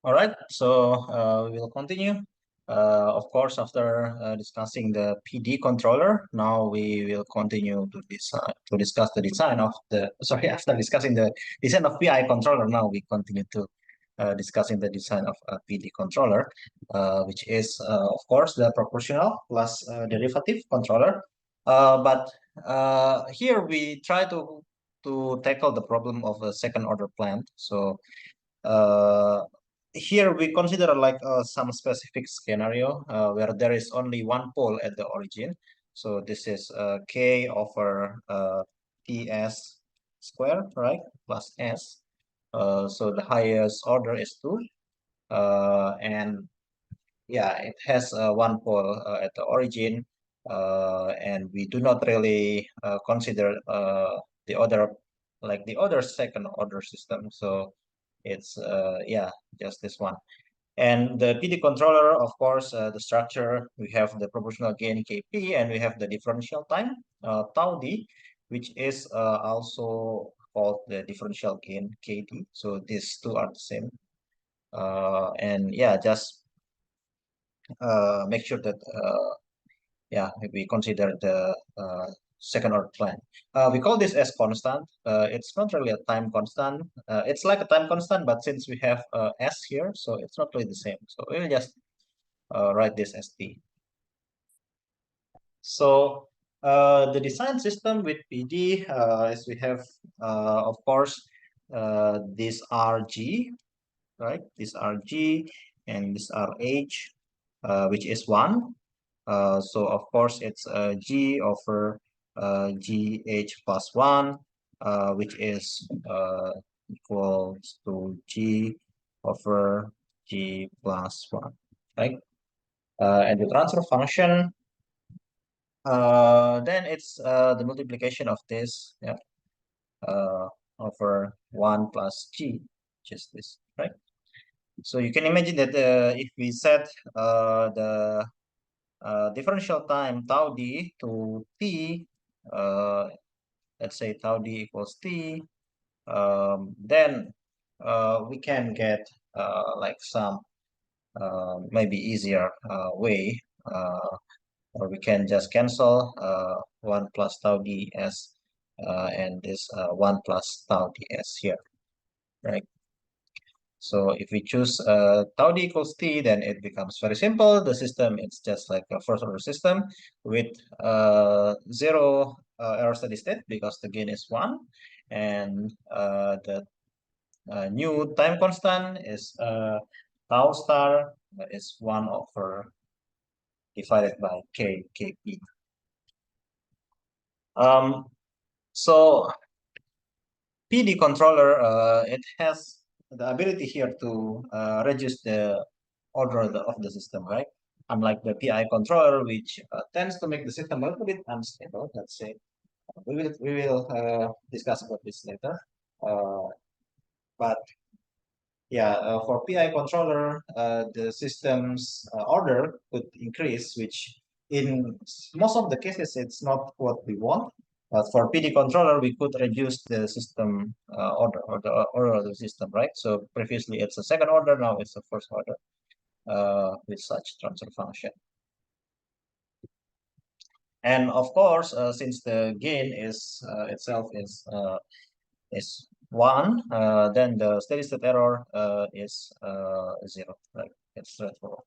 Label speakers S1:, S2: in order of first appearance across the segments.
S1: All right, so we'll continue. Of course, after discussing the PD controller, now we will continue to discuss the design of the. Sorry, after discussing the design of PI controller, now we continue to discussing the design of a PD controller, which is of course the proportional plus derivative controller. But here we try to tackle the problem of a second order plant. So here we consider like some specific scenario where there is only one pole at the origin. So this is K over TS square, right, plus S. So the highest order is 2. And yeah, it has one pole at the origin. And we do not really consider the other, like the other second order system. So it's yeah, just this one. And the PD controller, of course, the structure, we have the proportional gain Kp and we have the differential time tau d, which is also called the differential gain Kd. So these two are the same. And yeah, just make sure that yeah, we consider the second order plant. We call this as constant. It's not really a time constant. It's like a time constant, but since we have S here, so it's not really the same. So we'll just write this as T. So the design system with PD, as we have, of course, this RG, right? This RG and this RH, which is 1. So of course it's G over GH plus 1, which is equals to G over G plus 1, right? And the transfer function, then it's the multiplication of this, yeah, over 1 plus G, which is this, right? So you can imagine that if we set the differential time tau d to t, let's say tau d equals t, then we can get like some maybe easier way, or we can just cancel 1 plus tau ds and this 1 plus tau ds here, right? So if we choose tau d equals t, then it becomes very simple. The system, it's just like a first order system with zero error steady state because the gain is 1. And the new time constant is tau star is 1 over divided by kp. So PD controller, it has the ability here to reduce the order of the system, right? Unlike the PI controller, which tends to make the system a little bit unstable. Let's say we will discuss about this later. But yeah, for PI controller, the system's order could increase, which in most of the cases it's not what we want. But for PD controller, we could reduce the system order or the order of the system, right? So previously it's a second order, now it's a first order with such transfer function. And of course, since the gain is itself is 1, then the steady state error is 0, right? It's straightforward.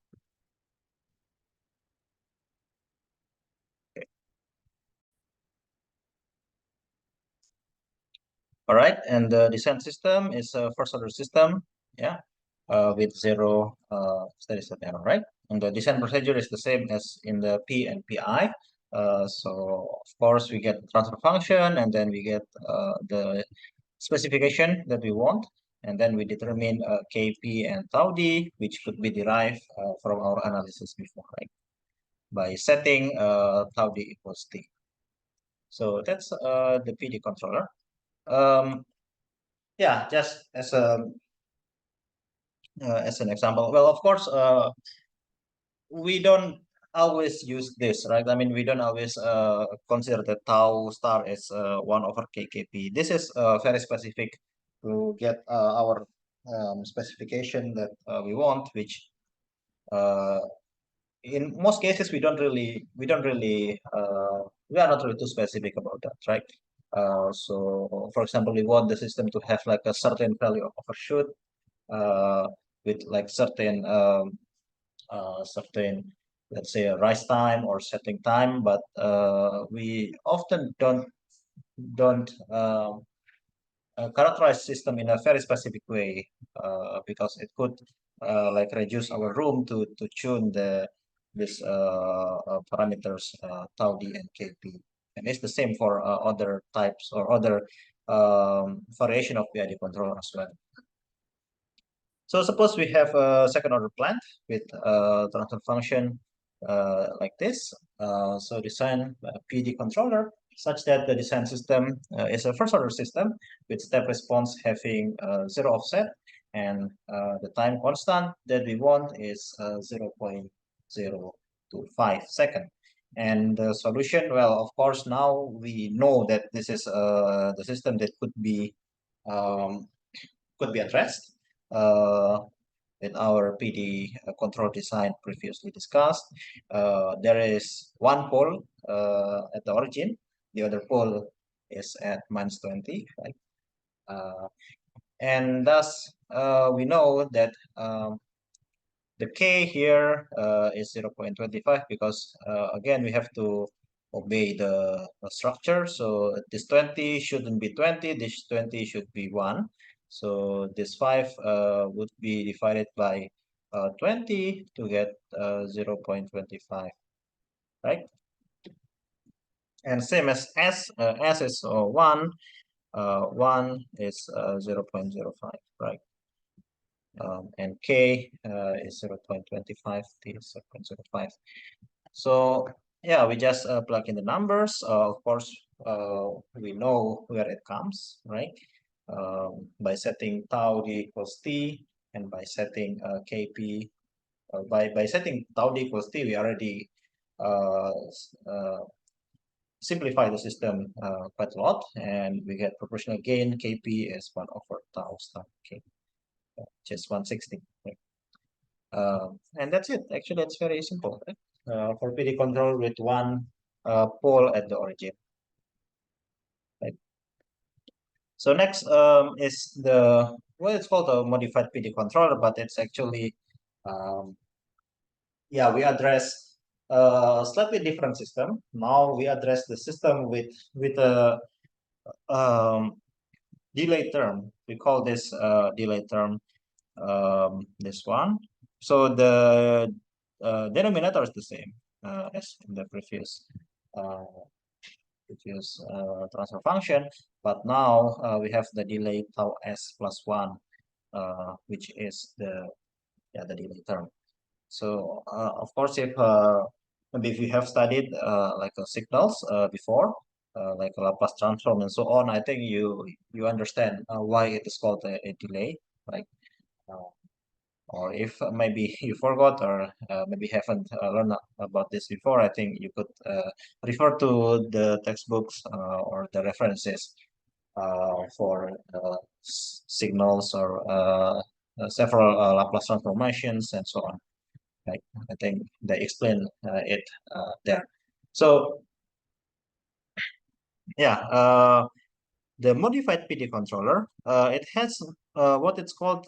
S1: Okay. All right, and the descent system is a first order system, yeah, with 0 steady state error, right? And the descent procedure is the same as in the P and PI. So of course we get the transfer function, and then we get the specification that we want, and then we determine Kp and tau d, which could be derived from our analysis before, right? By setting tau d equals t. So that's the PD controller. Yeah, just as an example. Well, of course, we don't always use this, right? I mean, we don't always consider the tau star as 1 over kkp. This is very specific to get our specification that we want, which in most cases we are not really too specific about that, right? So for example, we want the system to have like a certain value of overshoot with like certain let's say a rise time or settling time, but we often don't characterize system in a very specific way because it could like reduce our room to tune this parameters tau d and kp, and it's the same for other types or other variation of PID controller as well. So suppose we have a second order plant with transfer function like this. So design a PD controller such that the design system is a first order system with step response having zero offset, and the time constant that we want is 0.025 second. And the solution, well, of course, now we know that this is the system that could be addressed in our PD control design previously discussed. There is one pole at the origin, the other pole is at -20, right? And thus we know that the K here is 0.25 because again we have to obey the structure. So this 20 shouldn't be 20, this 20 should be 1. So this 5 would be divided by 20 to get 0.25, right? And same as S, S is 1, 1 is 0.05, right? And K is 0.25, T is 0.05. So yeah, we just plug in the numbers. Of course, we know where it comes, right? By setting tau d equals T, and by setting Kp, by setting tau d equals T, we already simplify the system quite a lot, and we get proportional gain. Kp is 1 over tau star K, just 160. Right? And that's it. Actually, it's very simple, right? For PD control with one pole at the origin. Right. So next is the, well, it's called a modified PD controller, but it's actually, yeah, we address a slightly different system. Now we address the system with a delay term. We call this delay term this one. So the denominator is the same as in the previous transfer function, but now we have the delay tau s plus 1, which is the delay term. So of course, if maybe if you have studied like signals before, like a Laplace transform and so on, I think you understand why it is called a delay, right? Or if maybe you forgot or maybe haven't learned about this before, I think you could refer to the textbooks or the references for signals or several Laplace transformations and so on. Right? I think they explain it there. So yeah, the modified PD controller, it has what it's called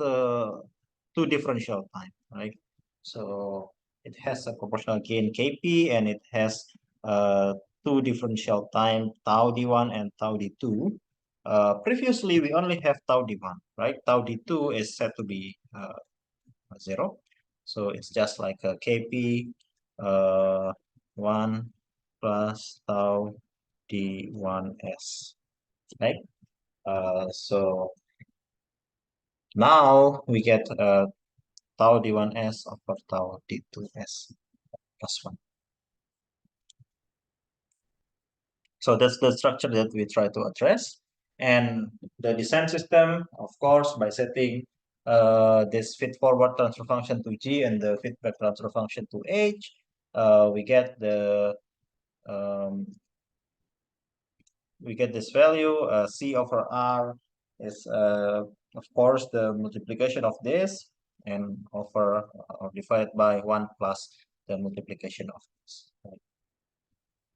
S1: two differential time, right? So it has a proportional gain Kp, and it has two differential time tau d1 and tau d2. Previously, we only have tau d1, right? Tau d2 is said to be 0. So it's just like a Kp 1 plus tau d1s, right? So now we get tau d1s over tau d2s plus 1. So that's the structure that we try to address. And the design system, of course, by setting this feed-forward transfer function to G and the feedback transfer function to H, we get the we get this value C over R is of course, the multiplication of this and over or divided by 1 plus the multiplication of this. Right?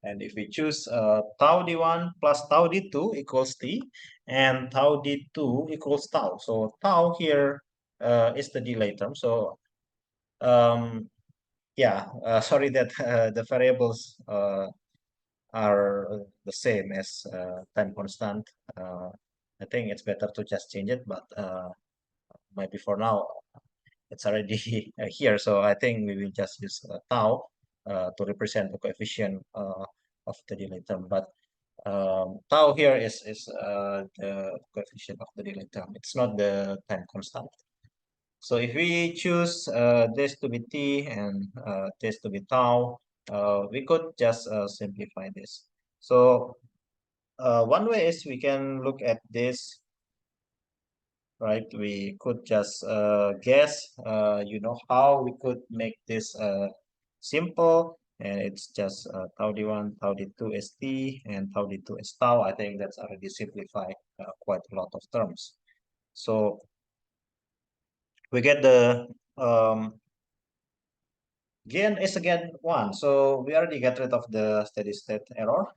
S1: And if we choose tau d1 plus tau d2 equals t, and tau d2 equals tau. So tau here is the delay term. So um, yeah, sorry that the variables are the same as time constant. I think it's better to just change it, but maybe for now it's already here. So I think we will just use tau to represent the coefficient of the delay term. But tau here is the coefficient of the delay term. It's not the time constant. So if we choose this to be t and this to be tau, we could just simplify this. So one way is we can look at this, right? We could just guess, how we could make this simple, and it's just tau d1, tau d2 is t, and tau d2 is tau. I think that's already simplified quite a lot of terms. So we get the gain is again 1. So we already get rid of the steady state error.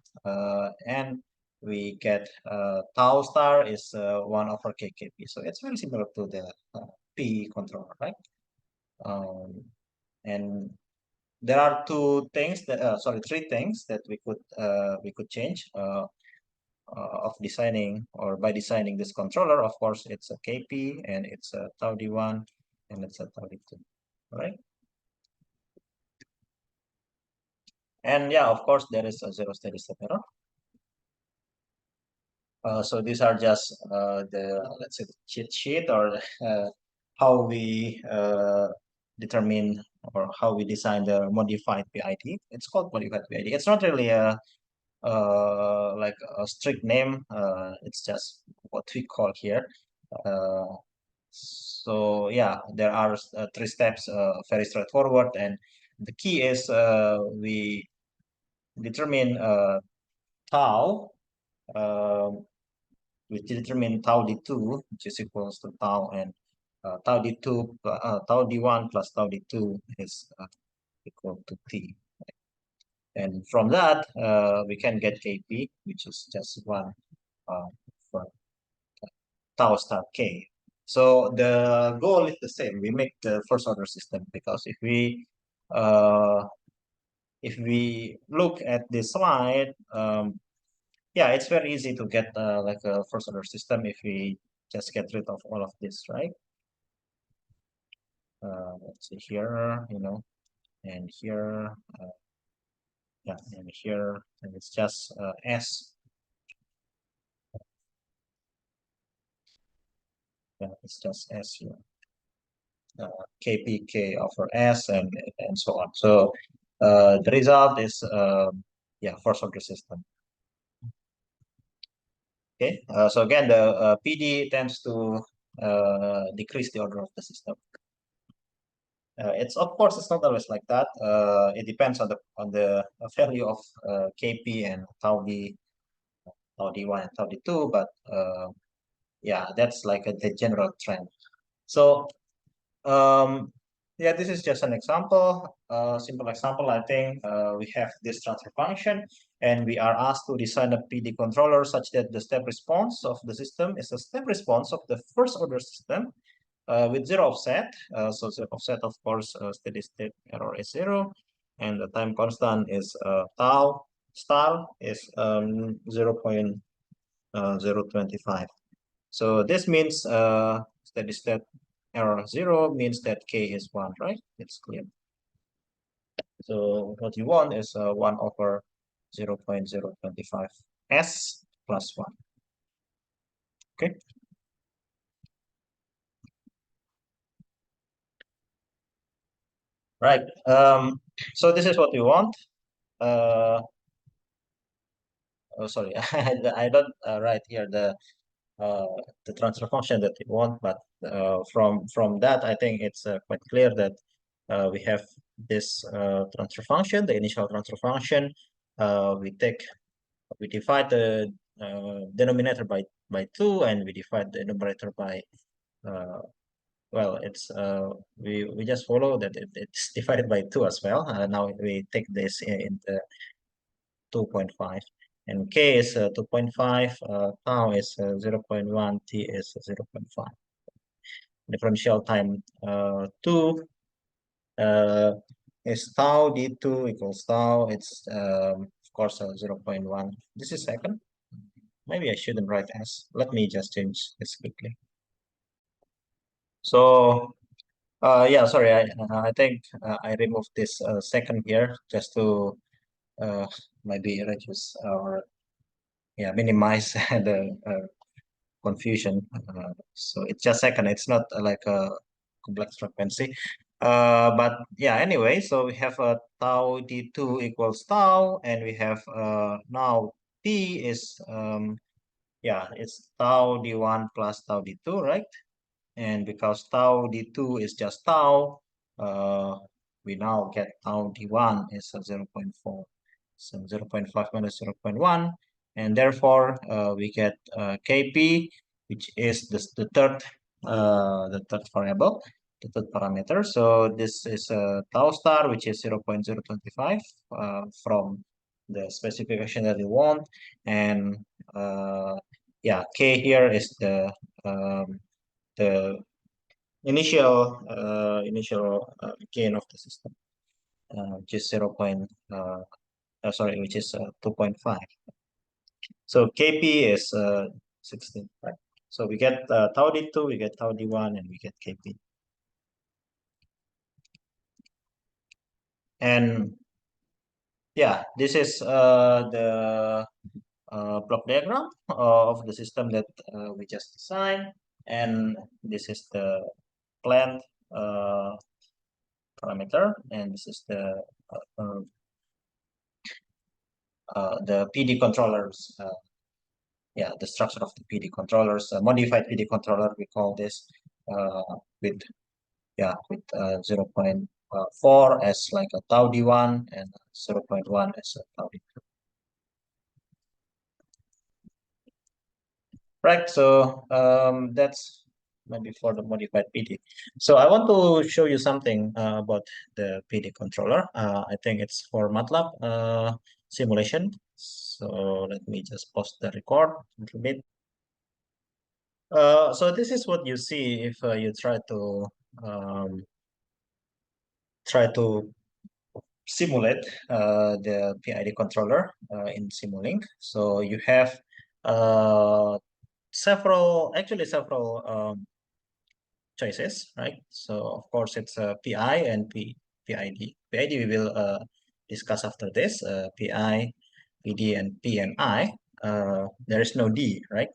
S1: And we get tau star is 1 over kkp. So it's very similar to the P controller, right? And there are three things that we could change of designing, or by designing this controller. Of course, it's a kp, and it's a tau d1, and it's a tau d2, right? And yeah, of course, there is a zero steady state error. So these are just let's say, the cheat sheet, or how we determine, or how we design the modified PID. It's called modified PID. It's not really a like a strict name. It's just what we call here. So yeah, there are 3 steps, very straightforward, and the key is we determine tau. We determine tau d2, which is equals to tau, and tau d2 tau d1 plus tau d2 is equal to t. And from that, we can get kp, which is just 1 for tau star k. So the goal is the same. We make the first order system, because if we look at this slide, yeah, it's very easy to get like a first order system if we just get rid of all of this, right? Let's see here, and here, yeah, and here, and it's just S. Yeah, it's just S here. KPK over S, and so on. So the result is yeah, first order system. Okay, so again, the PD tends to decrease the order of the system. It's, of course, it's not always like that. It depends on the value of KP and tau d1 and tau d2, but yeah, that's like the general trend. So yeah, this is just an example, simple example. I think we have this transfer function, and we are asked to design a PD controller such that the step response of the system is a step response of the first order system with 0 offset. So 0 offset, of course, steady state error is 0, and the time constant is tau star is 0.025. So this means steady state error 0 means that k is 1, right? It's clear. So what you want is 1 over 0.025 s plus 1. Okay. Right. So this is what we want. Oh, sorry, I don't write here the transfer function that we want, but from that, I think it's quite clear that we have this transfer function, the initial transfer function. We divide the denominator by 2, and we divide the numerator by well, it's we just follow that it's divided by 2 as well. Now we take this in the 2.5, and k is 2.5, tau is 0.1, t is 0.5. Differential time 2 is tau d2 equals tau. It's of course 0.1. This is second. Maybe I shouldn't write s. Let me just change this quickly. So yeah, sorry, I think I removed this second here just to maybe reduce or yeah minimize the confusion. So it's just second. It's not like a complex frequency. But yeah, anyway, so we have tau d2 equals tau, and we have now t is yeah, it's tau d1 plus tau d2, right? And because tau d2 is just tau, we now get tau d1 is 0.4. So 0.5 minus 0.1, and therefore we get kp, which is the third variable, the third parameter. So this is tau star, which is 0.025 from the specification that we want, and yeah, k here is the initial gain of the system, which is 2.5. So Kp is 16, right? So we get tau d2, we get tau d1, and we get Kp. And yeah, this is the block diagram of the system that we just designed, and this is the planned parameter, and this is the PD controllers. Yeah, the structure of the PD controllers, modified PD controller, we call this, with 0.4 as like a tau d1 and 0.1 as a tau d2. Right, so that's maybe for the modified PD. So I want to show you something about the PD controller. I think it's for MATLAB simulation. So let me just pause the record a little bit. So this is what you see if you um, try to simulate the PID controller in Simulink. So you have several choices, right? So of course it's PI and PID. PID we will discuss after this. PI, PD, and PNI. There is no D, right?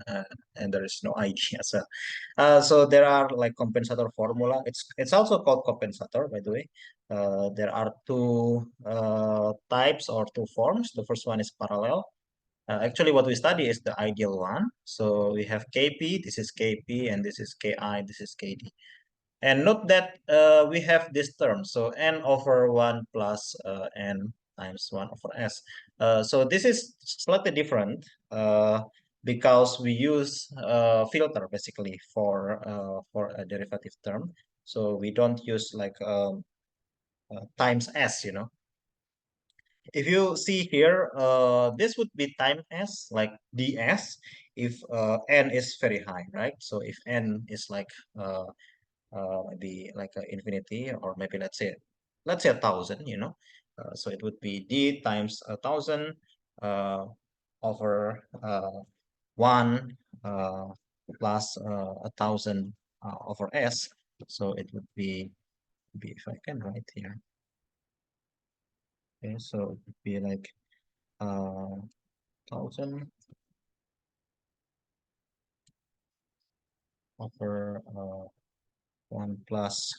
S1: Uh, and there is no ID as well. So there are like compensator formula. It's also called compensator, by the way. There are two types or two forms. The first one is parallel. Actually, what we study is the ideal one. So we have Kp, this is Kp, and this is Ki, this is Kd. And note that we have this term, so n over 1 plus n times 1 over s. So this is slightly different because we use filter basically for a derivative term. So we don't use like times s, you know. If you see here, this would be time s, like ds, if n is very high, right? So if n is like maybe like infinity, or maybe let's say 1,000, you know. So it would be d times 1,000 over 1 plus 1,000 over s. So it would be if I can write here. Okay, so it would be like 1,000 over 1 plus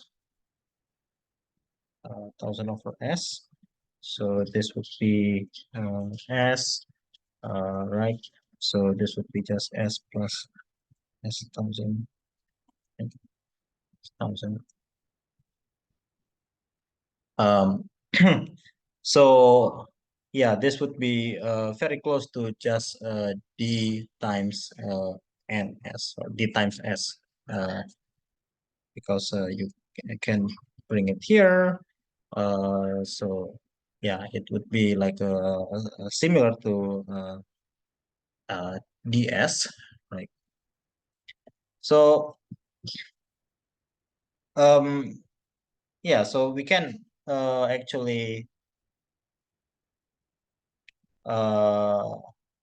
S1: 1,000 over s. So this would be s, right? So this would be just s plus s 1,000 and 1,000. So yeah, this would be very close to just d times ns, or d times s. because you can bring it here. So yeah, it would be like similar to DS, right? So um, yeah, so we can actually uh,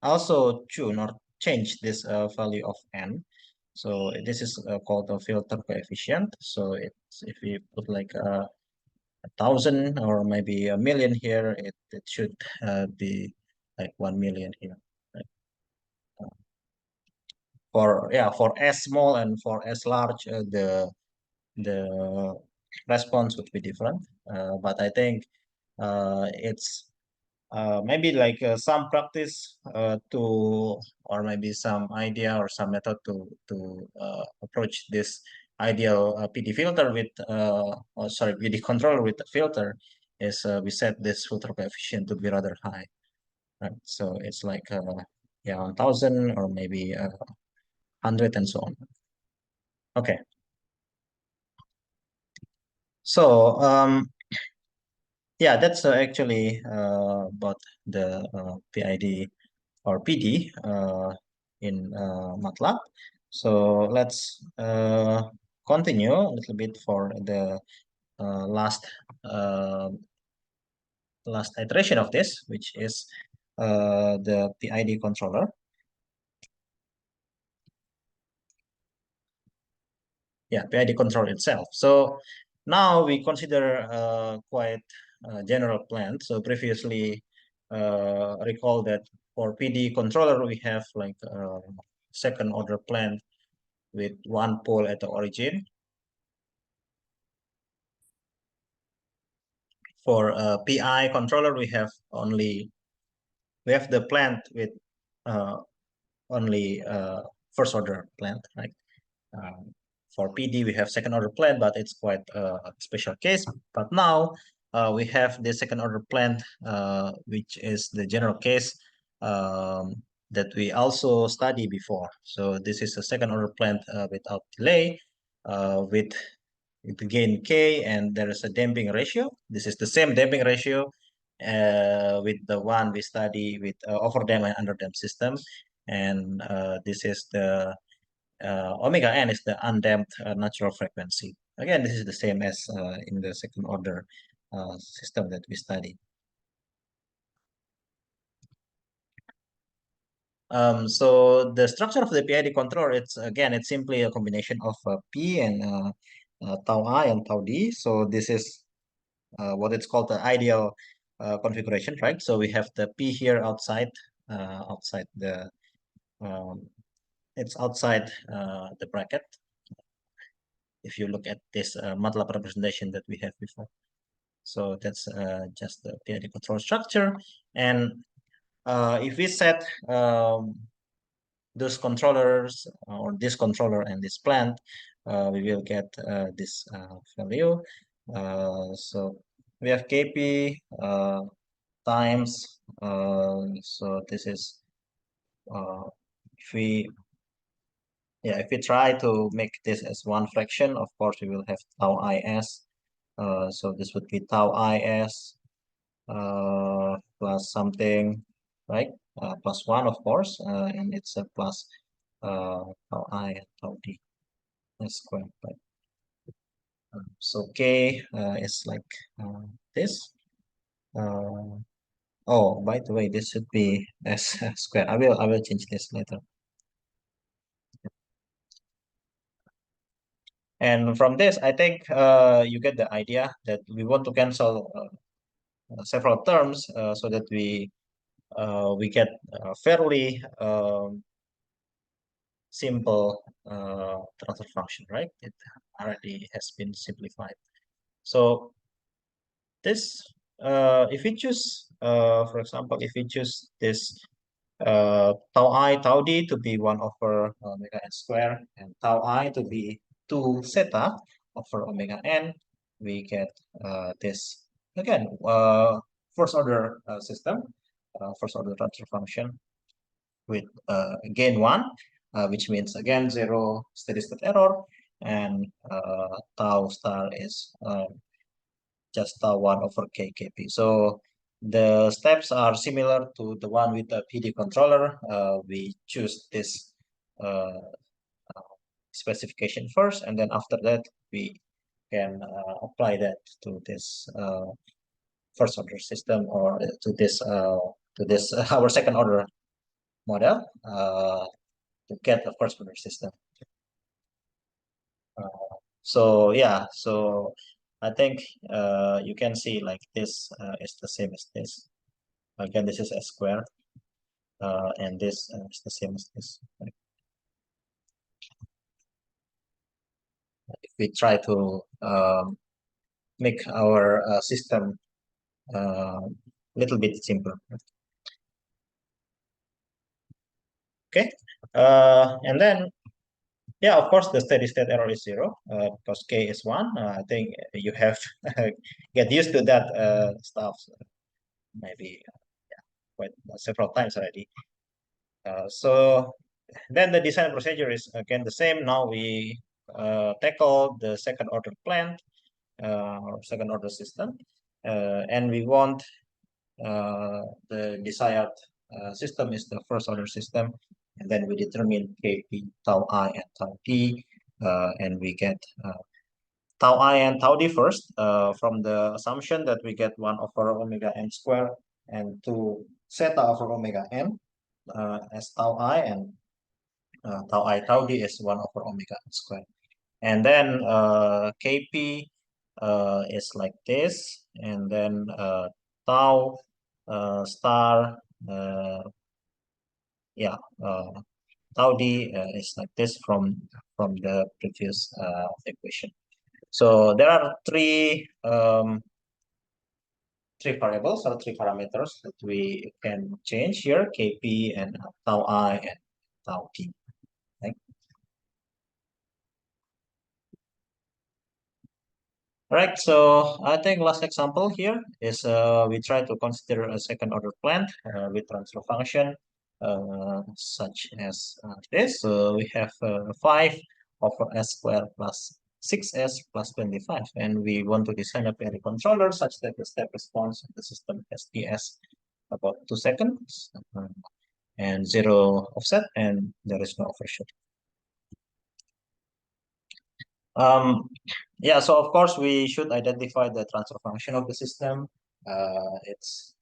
S1: also tune or change this value of n. So this is called a filter coefficient. So it's if we put like 1,000 or maybe a million here, it should be like 1 million here. Right? For yeah, for S small and for S large, the response would be different. But I think it's maybe like some practice to or maybe some idea or some method to approach this ideal PD filter with or sorry, PD controller with the filter is we set this filter coefficient to be rather high, right? So it's like yeah, 1,000 or maybe 100 and so on. Okay, so yeah, that's actually about the PID or PD in MATLAB. So let's continue a little bit for the last uh, last iteration of this, which is the PID controller. Yeah, PID control itself. So now we consider quite general plan. So previously, recall that for PD controller we have like second order plan with one pole at the origin. For PI controller, we have the plant with uh, only first order plant, right? For PD, we have second order plant, but it's quite a special case. But now we have the second order plant, which is the general case that we also study before. So this is a second order plant without delay, with gain K, and there is a damping ratio. This is the same damping ratio with the one we study with overdamp and underdamp system. And this is the omega n is the undamped natural frequency. Again, this is the same as in the second order system that we studied. So the structure of the PID controller, it's simply a combination of P and tau I and tau D. So this is what it's called the ideal configuration, right? So we have the P here outside the um, it's outside the bracket. If you look at this MATLAB representation that we have before, so that's just the PID control structure. And if we set those controllers or this controller and this plant, we will get this value. So we have Kp times. So this is if we if we try to make this as one fraction, of course we will have tau is. So this would be tau is plus something, right? Plus one, of course, and it's a plus tau I and tau d squared, right? So k is like this. Uh, oh, by the way, this should be s squared. I will change this later. And from this, I think you get the idea that we want to cancel several terms so that we get fairly simple transfer function, right? It already has been simplified. So this, if we choose, for example, if we choose this tau I, tau d to be 1 over omega n square and tau I to be 2 zeta over omega n, we get this, again, first order system, first order transfer function with gain 1. which means again 0 steady state error, and tau star is just tau 1 over KKP. So the steps are similar to the one with the PD controller. We choose this specification first, and then after that we can apply that to this first order system, or to this our second order model to get a first order system. So yeah, so I think you can see like this is the same as this. Again, this is S square, and this is the same as this. Right? If we try to make our system a little bit simpler. Okay, and then yeah, of course, the steady state error is 0 because K is 1. I think you have get used to that stuff maybe quite several times already. So then the design procedure is again the same. Now we tackle the second order plant or second order system, and we want the desired system is the first order system, and then we determine Kp, tau I, and tau d, and we get tau I and tau d first from the assumption that we get 1 over omega n square and 2 zeta over omega n as tau I, and tau I tau d is 1 over omega n square. And then Kp is like this, and then tau star yeah tau d is like this from the previous equation. So there are three variables or three parameters that we can change here: Kp and tau I and tau d. Right? Right, so I think last example here is we try to consider a second order plant with transfer function such as this. So we have 5 over s squared plus 6s plus 25, and we want to design a PID controller such that the step response of the system has ts about 2 seconds and 0 offset, and there is no overshoot. Yeah, so of course we should identify the transfer function of the system. It's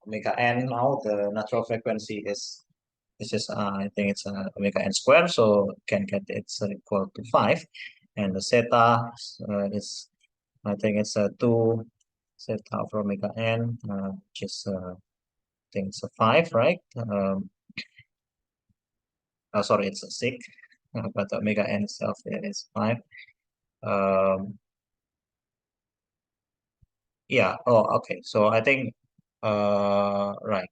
S1: omega n now. The natural frequency is this is I think it's omega n squared, so can get it's equal to 5, and the zeta is I think it's 2 zeta of omega n, which is I think it's a 5, right? Sorry, it's a 6, but omega n itself is 5. Yeah. Oh, okay. So I think, right.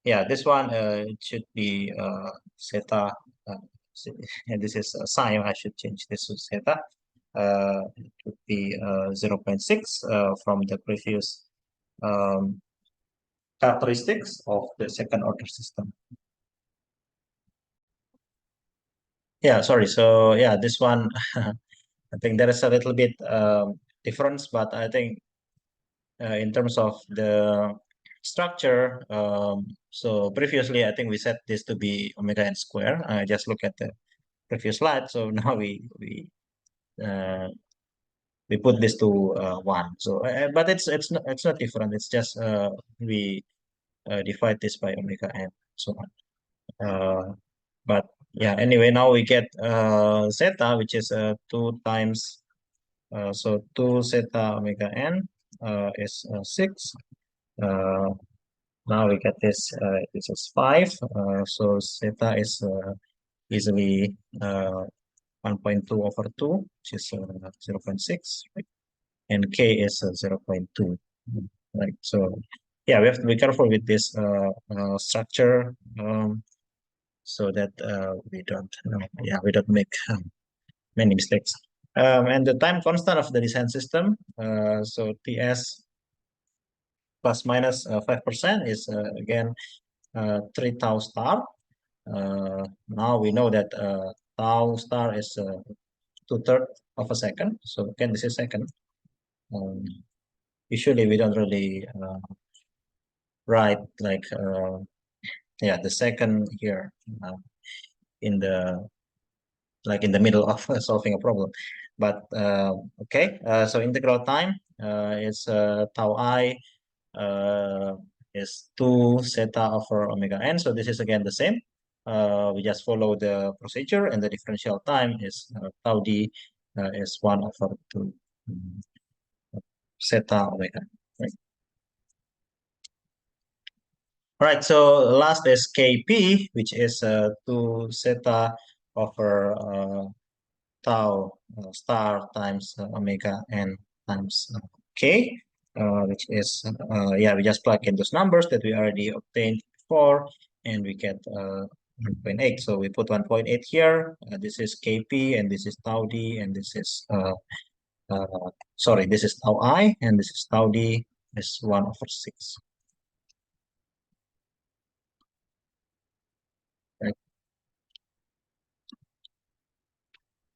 S1: Yeah, this one it should be zeta. And this is a sine. I should change this to zeta. It would be 0.6 from the previous characteristics of the second order system. Yeah, sorry. So yeah, this one, I think there is a little bit difference, but I think in terms of the structure, so previously I think we set this to be omega n square. I just look at the previous slide. So now we put this to 1. So but it's not different. It's just we divide this by omega n, so on. But yeah, anyway, now we get zeta, which is 2 times so 2 zeta omega n is 6. Now we get this is 5. So zeta is easily 1.2 over 2, which is 0.6, right? And k is 0.2, right? So yeah, we have to be careful with this structure so that we don't make many mistakes. And the time constant of the design system, so Ts plus minus 5% is again 3 tau star. now we know that tau star is 2/3 of a second. So again, this is second. Usually we don't really write like yeah, the second here in the like in the middle of solving a problem. But okay, so integral time is tau I is 2 zeta over omega n. So this is again the same. We just follow the procedure, and the differential time is tau d is 1 over 2 zeta omega. Right. All right, so last is Kp, which is 2 zeta over tau star times omega n times k, which is, yeah, we just plug in those numbers that we already obtained before, and we get 1.8. So we put 1.8 here. This is Kp, and this is tau d, and this is, sorry, this is tau I, and this is tau d is 1 over 6. Right.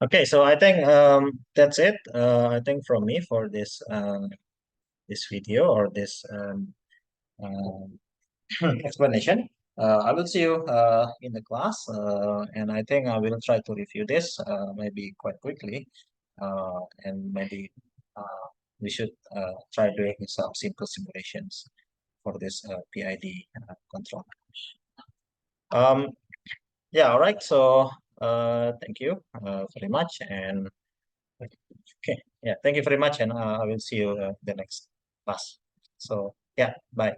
S1: Okay, so I think that's it. I think from me for this video or this explanation. I will see you in the class, and I think I will try to review this maybe quite quickly, and maybe we should try doing some simple simulations for this PID control. Yeah, all right. So thank you very much, and okay, yeah, thank you very much, and I will see you the next class. So yeah, bye.